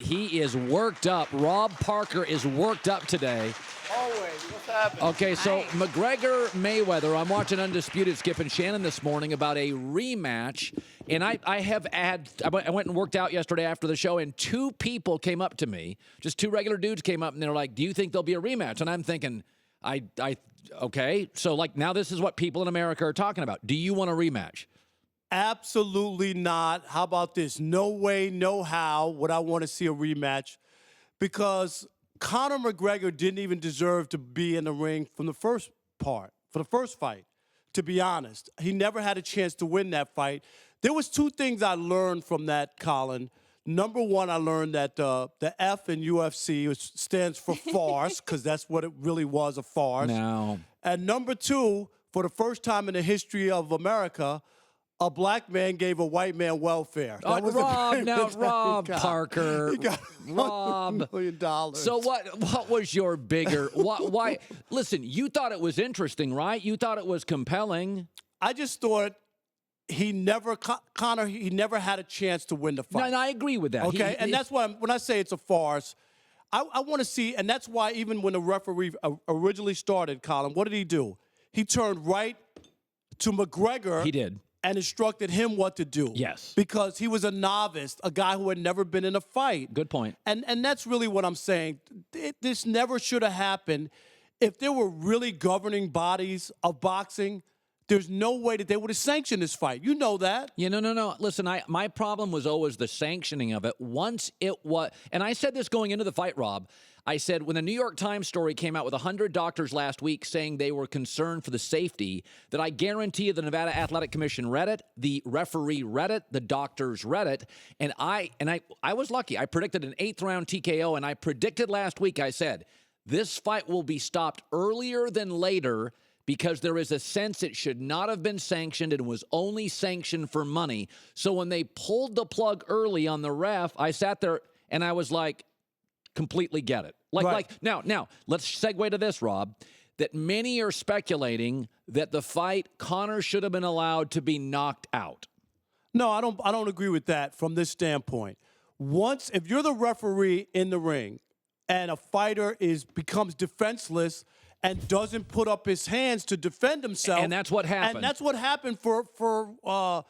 He is worked up. Rob Parker is worked up today. Always. What's happening? Okay, so McGregor Mayweather. I'm watching Undisputed, Skip and Shannon this morning about a rematch, and I went and worked out yesterday after the show, and two people came up to me, just two regular dudes came up, and they're like, "Do you think there'll be a rematch?" And I'm thinking, okay, so like now this is what people in America are talking about. Do you want a rematch? Absolutely not. How about this? No way, no how would I want to see a rematch, because Conor McGregor didn't even deserve to be in the ring from the first part, for the first fight, to be honest. He never had a chance to win that fight. There was two things I learned from that, Colin. Number one, I learned that the F in UFC stands for farce, because that's what it really was, a farce. No. And number two, for the first time in the history of America, a black man gave a white man welfare. Rob Parker. He got Rob. $1 million. So what was your bigger, why? Listen, you thought it was interesting, right? You thought it was compelling. I just thought Conor had a chance to win the fight. And I agree with that. Okay, and that's why when I say it's a farce, I want to see, and that's why even when the referee originally started, Colin, what did he do? He turned right to McGregor. He did. And instructed him what to do. Yes. Because he was a novice, a guy who had never been in a fight. Good point. And that's really what I'm saying. This never should have happened. If there were really governing bodies of boxing, there's no way that they would have sanctioned this fight. You know that. Yeah, no. Listen, my problem was always the sanctioning of it. Once it was, and I said this going into the fight, Rob, I said when the New York Times story came out with 100 doctors last week saying they were concerned for the safety, that I guarantee you the Nevada Athletic Commission read it, the referee read it, the doctors read it, and I was lucky. I predicted an 8th round TKO, and I predicted last week, I said, this fight will be stopped earlier than later because there is a sense it should not have been sanctioned and was only sanctioned for money. So when they pulled the plug early on the ref, I sat there and I was like, completely get it. Now, let's segue to this, Rob, that many are speculating that the fight, Conor should have been allowed to be knocked out. No, I don't agree with that from this standpoint. If you're the referee in the ring and a fighter becomes defenseless and doesn't put up his hands to defend himself. And that's what happened. And that's what happened for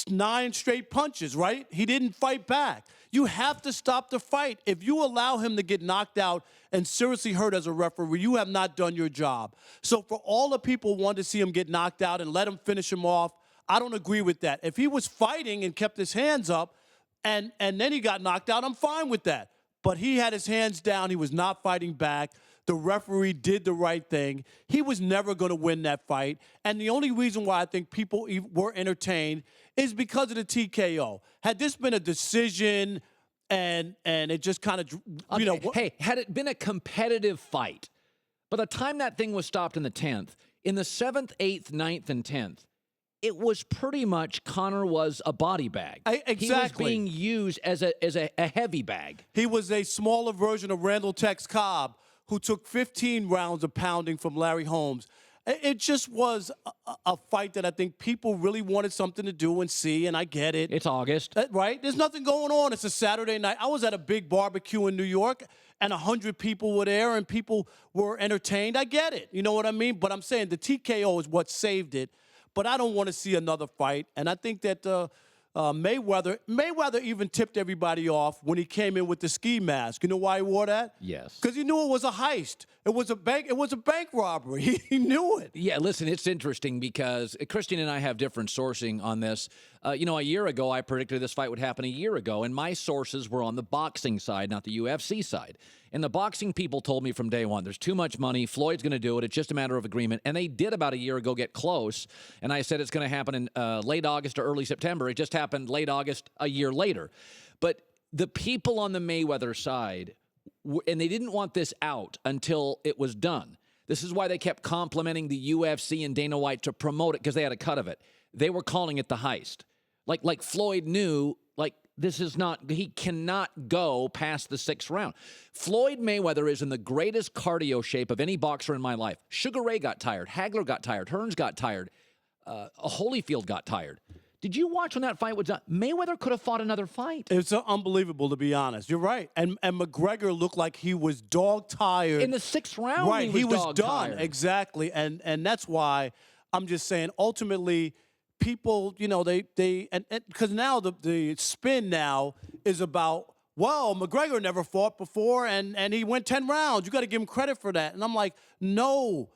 9 straight punches, right? He didn't fight back. You have to stop the fight. If you allow him to get knocked out and seriously hurt as a referee, you have not done your job. So for all the people who want to see him get knocked out and let him finish him off, I don't agree with that. If he was fighting and kept his hands up and then he got knocked out, I'm fine with that. But he had his hands down. He was not fighting back. The referee did the right thing. He was never going to win that fight. And the only reason why I think people were entertained is because of the TKO. Had this been a decision and it just kind of, Hey, had it been a competitive fight, by the time that thing was stopped in the 10th, in the 7th, 8th, 9th, and 10th, it was pretty much Conor was a body bag. Exactly. He was being used as a heavy bag. He was a smaller version of Randall Tex Cobb, who took 15 rounds of pounding from Larry Holmes. It just was a fight that I think people really wanted something to do and see, and I get it. It's August. Right? There's nothing going on. It's a Saturday night. I was at a big barbecue in New York, and 100 people were there, and people were entertained. I get it. You know what I mean? But I'm saying the TKO is what saved it. But I don't want to see another fight, and I think that Mayweather even tipped everybody off when he came in with the ski mask. You know why he wore that? Yes. Because he knew it was a heist. It was a bank robbery. He knew it. Yeah, listen, it's interesting because Kristine and I have different sourcing on this. A year ago, I predicted this fight would happen a year ago, and my sources were on the boxing side, not the UFC side. And the boxing people told me from day one, there's too much money. Floyd's going to do it. It's just a matter of agreement. And they did about a year ago get close. And I said it's going to happen in late August or early September. It just happened late August a year later. But the people on the Mayweather side, and they didn't want this out until it was done. This is why they kept complimenting the UFC and Dana White to promote it because they had a cut of it. They were calling it the heist. Like Floyd knew, he cannot go past the 6th round. Floyd Mayweather is in the greatest cardio shape of any boxer in my life. Sugar Ray got tired. Hagler got tired. Hearns got tired. Holyfield got tired. Did you watch when that fight was done? Mayweather could have fought another fight. It's unbelievable, to be honest. You're right. And McGregor looked like he was dog-tired. In the 6th round, right, he was done. dog-tired. Exactly. And that's why I'm just saying, ultimately, people, they because now the spin now is about, well, McGregor never fought before, and he went 10 rounds. You got to give him credit for that. And I'm like, no.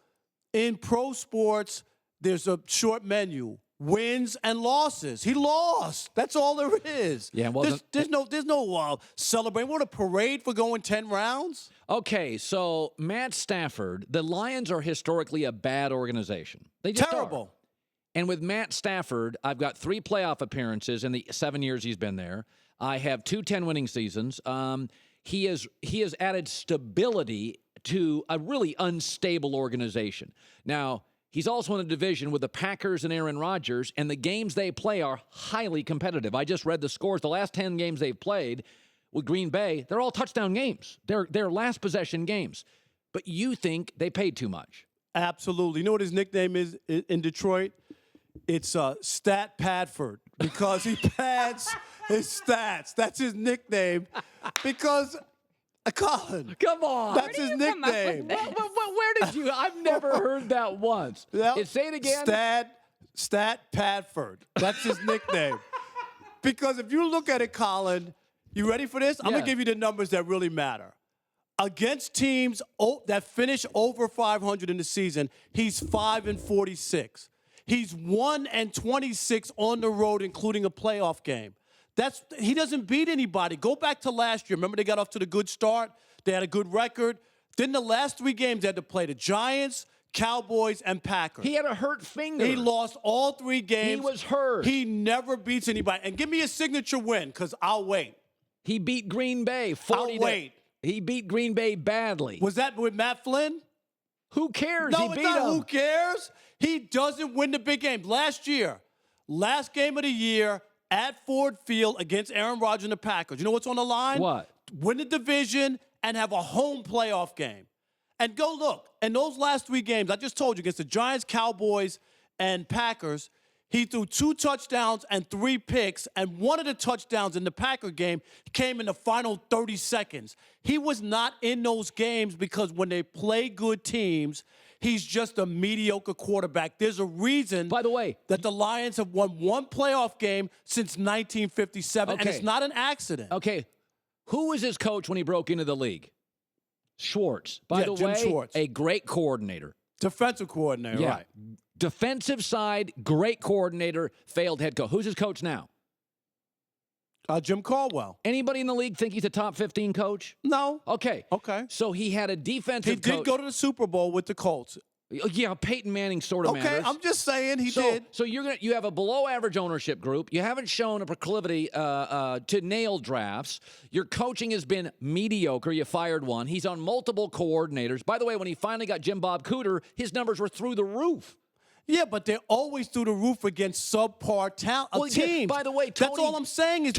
In pro sports, there's a short menu. Wins and losses. He lost. That's all there is. Yeah, well, there's no celebrating. What, a parade for going 10 rounds? Okay, so Matt Stafford, the Lions are historically a bad organization. They just Terrible. are. And with Matt Stafford, I've got 3 playoff appearances in the 7 years he's been there. I have 2 10-winning seasons. He has added stability to a really unstable organization. Now, he's also in a division with the Packers and Aaron Rodgers, and the games they play are highly competitive. I just read the scores. The last 10 games they've played with Green Bay, they're all touchdown games. They're last possession games. But you think they paid too much. Absolutely. You know what his nickname is in Detroit? It's Stat Padford, because he pads his stats. That's his nickname. Because, Colin. Come on. That's his nickname. Where did you? I've never heard that once. Say it again. Stat Padford. That's his nickname. Because if you look at it, Colin, you ready for this? I'm going to give you the numbers that really matter. Against teams that finish over 500 in the season, he's 5-46. He's 1-26 on the road, including a playoff game. He doesn't beat anybody. Go back to last year. Remember, they got off to the good start. They had a good record. Then the last 3 games they had to play the Giants, Cowboys, and Packers. He had a hurt finger. He lost all 3 games. He was hurt. He never beats anybody. And give me a signature win, because I'll wait. He beat Green Bay 40. I'll wait. He beat Green Bay badly. Was that with Matt Flynn? Who cares? No, He it's beat not him. who cares. He doesn't win the big games. Last year, last game of the year at Ford Field against Aaron Rodgers and the Packers. You know what's on the line? What? Win the division and have a home playoff game. And go look. In those last 3 games, I just told you, against the Giants, Cowboys, and Packers, he threw 2 touchdowns and 3 picks, and one of the touchdowns in the Packer game came in the final 30 seconds. He was not in those games because when they play good teams, he's just a mediocre quarterback. There's a reason, by the way, that the Lions have won 1 playoff game since 1957, and it's not an accident. Okay, who was his coach when he broke into the league? Schwartz. By the Jim way, Schwartz. a great coordinator. Defensive coordinator, right. Defensive side, great coordinator, failed head coach. Who's his coach now? Jim Caldwell. Anybody in the league think he's a top 15 coach? No. Okay. So he had a defensive coach. He did go to the Super Bowl with the Colts. Yeah, Peyton Manning sort of matters. I'm just saying he did. So you have a below-average ownership group. You haven't shown a proclivity to nail drafts. Your coaching has been mediocre. You fired one. He's on multiple coordinators. By the way, when he finally got Jim Bob Cooter, his numbers were through the roof. Yeah, but they're always through the roof against subpar teams. Yeah, by the way, that's all I'm saying.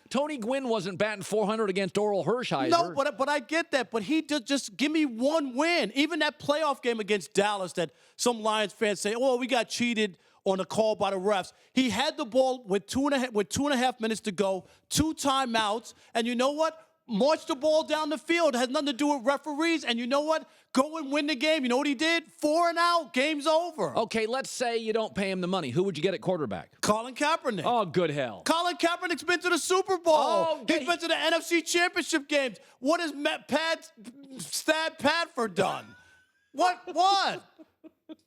Tony Gwynn wasn't batting 400 against Oral Hershiser. No, but I get that. But he just give me one win. Even that playoff game against Dallas that some Lions fans say, oh, we got cheated on a call by the refs. He had the ball with 2.5 minutes to go, 2 timeouts, and you know what? March the ball down the field. It has nothing to do with referees. And you know what? Go and win the game. You know what he did? 4 and out. Game's over. Okay, let's say you don't pay him the money. Who would you get at quarterback? Padford Kaepernick. Oh, good hell. Colin Kaepernick's been to the Super Bowl. Oh, he's been to the NFC Championship games. What has Stat Padford done? What?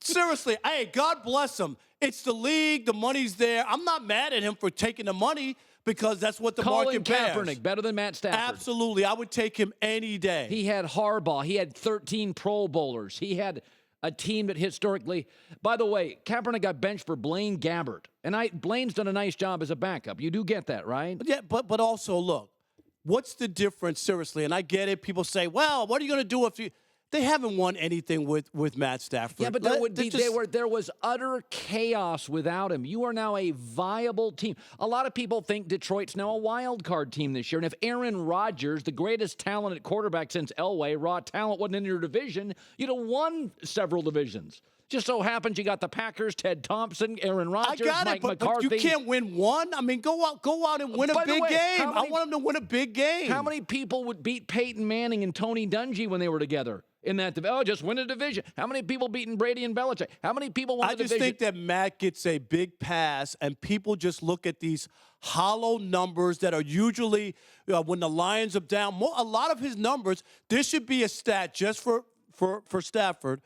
Seriously, hey, God bless him. It's the league. The money's there. I'm not mad at him for taking the money because that's what the market bears. Colin Kaepernick, better than Matt Stafford. Absolutely. I would take him any day. He had Harbaugh. He had 13 Pro Bowlers. He had a team that historically... By the way, Kaepernick got benched for Blaine Gabbert. And Blaine's done a nice job as a backup. You do get that, right? Yeah, but also, look, what's the difference, seriously? And I get it. People say, well, what are you going to do if you... They haven't won anything with Matt Stafford. Yeah, but there was utter chaos without him. You are now a viable team. A lot of people think Detroit's now a wild card team this year. And if Aaron Rodgers, the greatest talent at quarterback since Elway, raw talent, wasn't in your division, you'd have won several divisions. Just so happens you got the Packers, Ted Thompson, Aaron Rodgers, I got Mike it, but McCarthy. you can't win one. I mean, go out and win a By the big way, game. I want them to win a big game. How many people would beat Peyton Manning and Tony Dungy when they were together in that division? Oh, just win a division. How many people beating Brady and Belichick? How many people won the division? I just think that Matt gets a big pass, and people just look at these hollow numbers that are usually when the Lions are down. A lot of his numbers, there should be a stat just for Stafford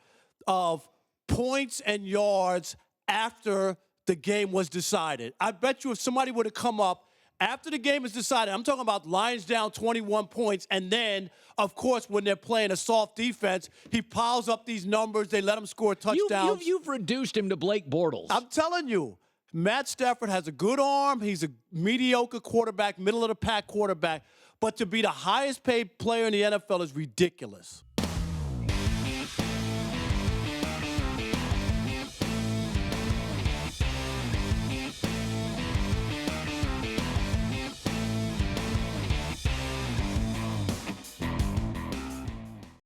of points and yards after the game was decided. I bet you if somebody would have come up after the game is decided, I'm talking about Lions down 21 points, and then, of course, when they're playing a soft defense, he piles up these numbers. They let him score touchdowns. You've reduced him to Blake Bortles. I'm telling you, Matt Stafford has a good arm. He's a mediocre quarterback, middle-of-the-pack quarterback. But to be the highest-paid player in the NFL is ridiculous.